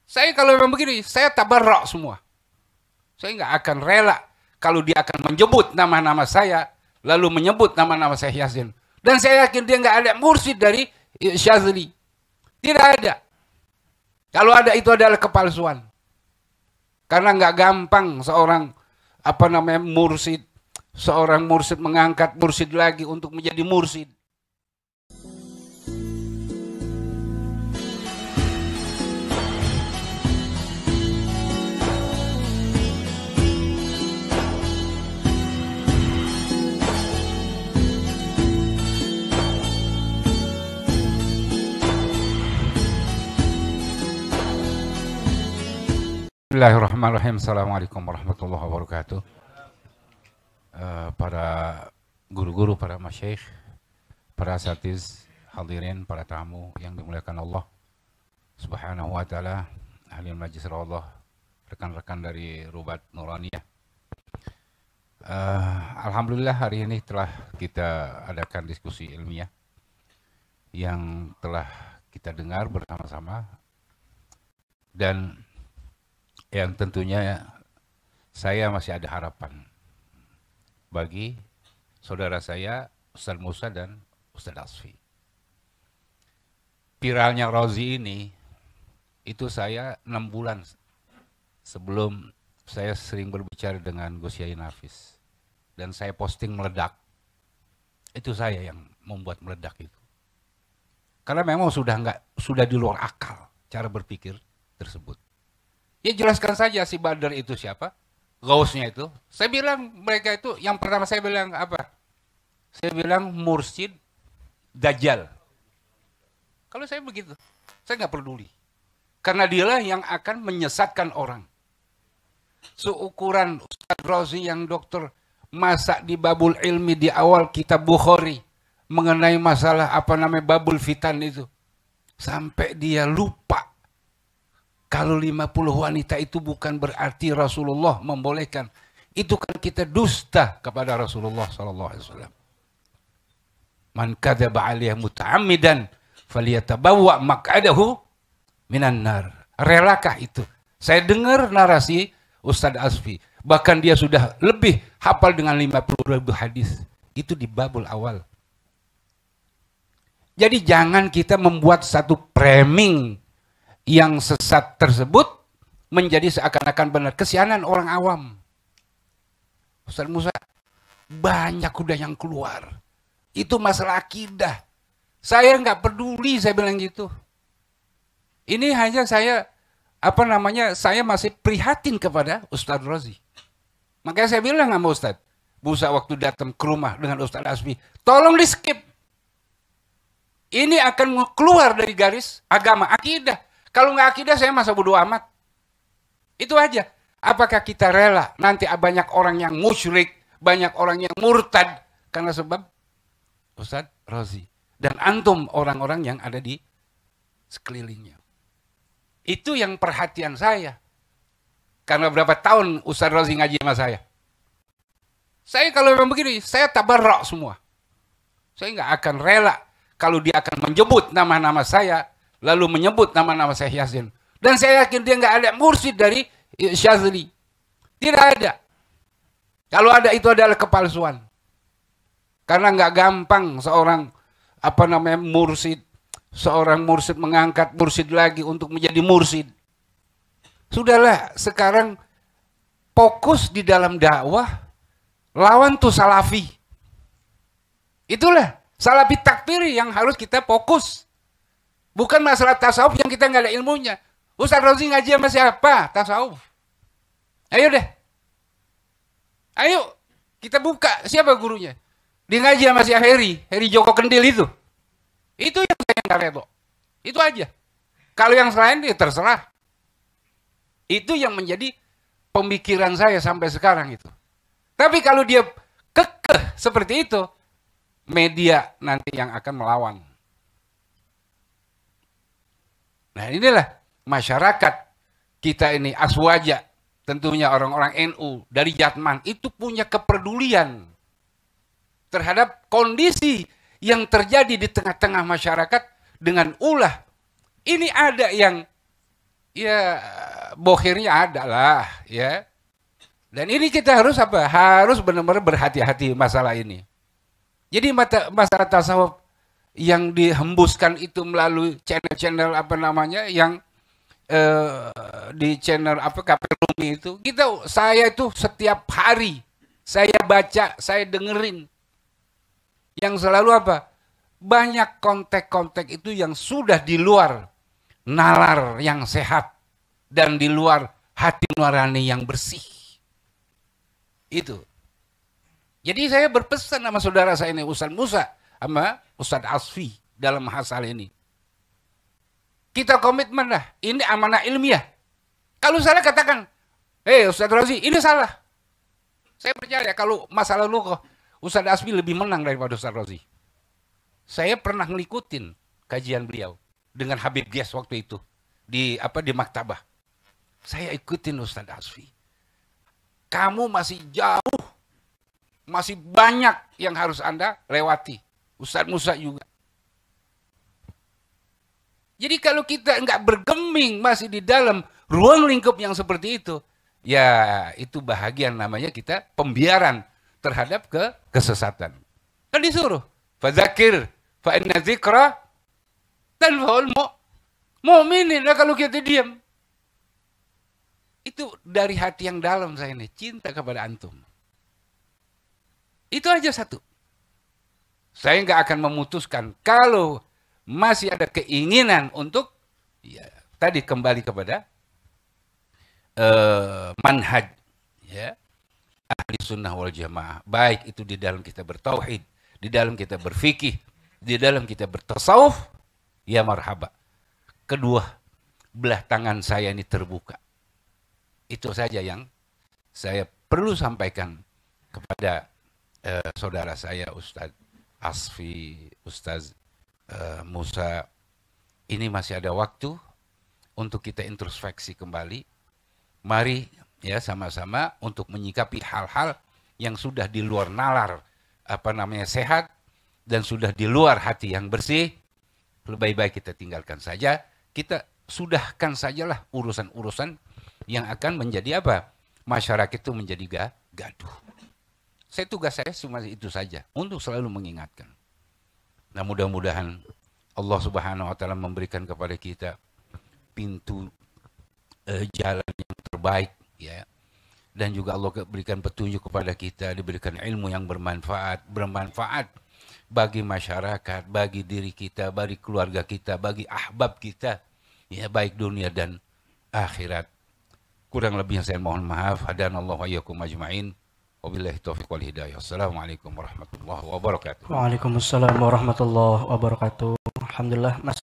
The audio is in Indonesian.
Saya kalau memang begini, saya tabarrak semua. Saya nggak akan rela kalau dia akan menyebut nama-nama saya, lalu menyebut nama-nama saya Yasin. Dan saya yakin dia nggak ada mursyid dari Syazili. Tidak ada. Kalau ada itu adalah kepalsuan. Karena nggak gampang seorang mursyid, seorang mursyid mengangkat mursyid lagi untuk menjadi mursyid. Bismillahirrahmanirrahim. Assalamualaikum warahmatullahi wabarakatuh. Para guru-guru, para masyayikh, para asatiz, hadirin, para tamu yang dimuliakan Allah Subhanahu wa taala, ahli majlis Allah, rekan-rekan dari Rubat Nuraniyah. Alhamdulillah hari ini telah kita adakan diskusi ilmiah yang telah kita dengar bersama-sama, dan yang tentunya saya masih ada harapan bagi saudara saya Ustadz Musa dan Ustadz Asfi. Viralnya Rozi ini, itu saya 6 bulan sebelum saya sering berbicara dengan Gus Yai Nafis, dan saya posting meledak. Itu saya yang membuat meledak itu. Karena memang sudah di luar akal cara berpikir tersebut. Ya jelaskan saja si Badar itu siapa, Gausnya itu. Saya bilang mereka itu, yang pertama saya bilang apa? Saya bilang mursyid Dajjal. Kalau saya begitu, saya nggak peduli. Karena dialah yang akan menyesatkan orang. Seukuran Ustaz Rozi yang dokter masak di Babul Ilmi di awal kitab Bukhari mengenai masalah Babul Fitan itu. Sampai dia lupa kalau 50 wanita itu bukan berarti Rasulullah membolehkan. Itu kan kita dusta kepada Rasulullah SAW. Man kadzaba alaihi muta'ammidan falyatabawwa maq'adahu minan nar. Relakah itu? Saya dengar narasi Ustadz Asfi. Bahkan dia sudah lebih hafal dengan 50.000 hadis. Itu di babul awal. Jadi jangan kita membuat satu framing yang sesat tersebut menjadi seakan-akan benar. Kesianan orang awam. Ustaz Musa, banyak udah yang keluar. Itu masalah akidah. Saya nggak peduli, saya bilang gitu. Ini hanya saya, saya masih prihatin kepada Ustaz Rozi. Makanya saya bilang sama Ustaz Musa waktu datang ke rumah dengan Ustaz Asfi, tolong di skip. Ini akan keluar dari garis agama, akidah. Kalau nggak akidah, saya masa bodo amat. Itu aja. Apakah kita rela nanti banyak orang yang musyrik, banyak orang yang murtad karena sebab Ustadz Rozi dan antum orang-orang yang ada di sekelilingnya. Itu yang perhatian saya. Karena berapa tahun Ustadz Rozi ngaji sama saya. Saya kalau memang begini, saya tabarrak semua. Saya nggak akan rela kalau dia akan menyebut nama-nama saya, lalu menyebut nama-nama saya Yasin. Dan saya yakin dia nggak ada mursyid dari Syazili. Tidak ada. Kalau ada itu adalah kepalsuan. Karena nggak gampang seorang mursyid, seorang mursyid mengangkat mursyid lagi untuk menjadi mursyid. Sudahlah, sekarang fokus di dalam dakwah, lawan tuh salafi. Itulah salafi takfiri yang harus kita fokus. Bukan masalah tasawuf yang kita nggak ada ilmunya. Ustaz Rozi ngaji sama siapa? Tasawuf. Ayo deh. Ayo, kita buka. Siapa gurunya? Dia ngaji sama si Heri Joko Kendil itu. Itu yang saya nggak rela. Itu aja. Kalau yang selain dia terserah. Itu yang menjadi pemikiran saya sampai sekarang itu. Tapi kalau dia kekeh seperti itu, media nanti yang akan melawan. Nah inilah masyarakat kita ini, aswaja, tentunya orang-orang NU dari Jatman, itu punya kepedulian terhadap kondisi yang terjadi di tengah-tengah masyarakat dengan ulah. Ini ada yang ya bohirnya ada lah ya. Dan ini kita harus apa? Harus benar-benar berhati-hati masalah ini. Jadi masalah tasawuf yang dihembuskan itu melalui channel-channel apa namanya yang di channel apa KP Rumi itu, saya itu setiap hari saya baca, saya dengerin yang selalu apa? Banyak kontek-kontek itu yang sudah di luar nalar yang sehat dan di luar hati nurani yang bersih. Itu. Jadi saya berpesan sama saudara saya ini Ustaz Musa sama Ustaz Asfi dalam masalah ini. Kita komitmen lah, ini amanah ilmiah. Kalau salah katakan, Ustaz Rozi, ini salah. Saya percaya kalau masalah lu kok Ustaz Asfi lebih menang daripada Ustaz Rozi. Saya pernah ngikutin kajian beliau dengan Habib Gias waktu itu di maktabah. Saya ikutin Ustaz Asfi. Kamu masih jauh, masih banyak yang harus Anda lewati. Ustaz Musa juga. Jadi kalau kita nggak bergeming masih di dalam ruang lingkup yang seperti itu, ya itu bahagian namanya kita pembiaran terhadap kesesatan. Kan disuruh, fadzakir fa inna dzikra tanfa'ul mu'minin. Nah, kalau kita diam, itu dari hati yang dalam saya ini, cinta kepada antum. Itu aja satu. Saya nggak akan memutuskan kalau masih ada keinginan untuk ya, tadi kembali kepada manhaj ya, ahli sunnah wal jamaah. Baik itu di dalam kita bertauhid, di dalam kita berfikih, di dalam kita bertasawuf, ya marhaba. Kedua belah tangan saya ini terbuka. Itu saja yang saya perlu sampaikan kepada saudara saya Ustaz Asfi, Ustaz Musa. Ini masih ada waktu untuk kita introspeksi kembali. Mari ya sama-sama untuk menyikapi hal-hal yang sudah di luar nalar sehat dan sudah di luar hati yang bersih. Lebih baik kita tinggalkan saja. Kita sudahkan sajalah urusan-urusan yang akan menjadi apa? Masyarakat itu menjadi gaduh. Tugas saya cuma itu saja, untuk selalu mengingatkan. Nah, mudah-mudahan Allah Subhanahu wa taala memberikan kepada kita pintu jalan yang terbaik ya. Dan juga Allah berikan petunjuk kepada kita, diberikan ilmu yang bermanfaat bagi masyarakat, bagi diri kita, bagi keluarga kita, bagi ahbab kita, ya baik dunia dan akhirat. Kurang lebihnya saya mohon maaf. Hadanallahu wa iyyakum ajmain. Wabillahi taufiq wal hidayah. Assalamualaikum warahmatullahi wabarakatuh. Waalaikumsalam warahmatullahi wabarakatuh. Alhamdulillah Mas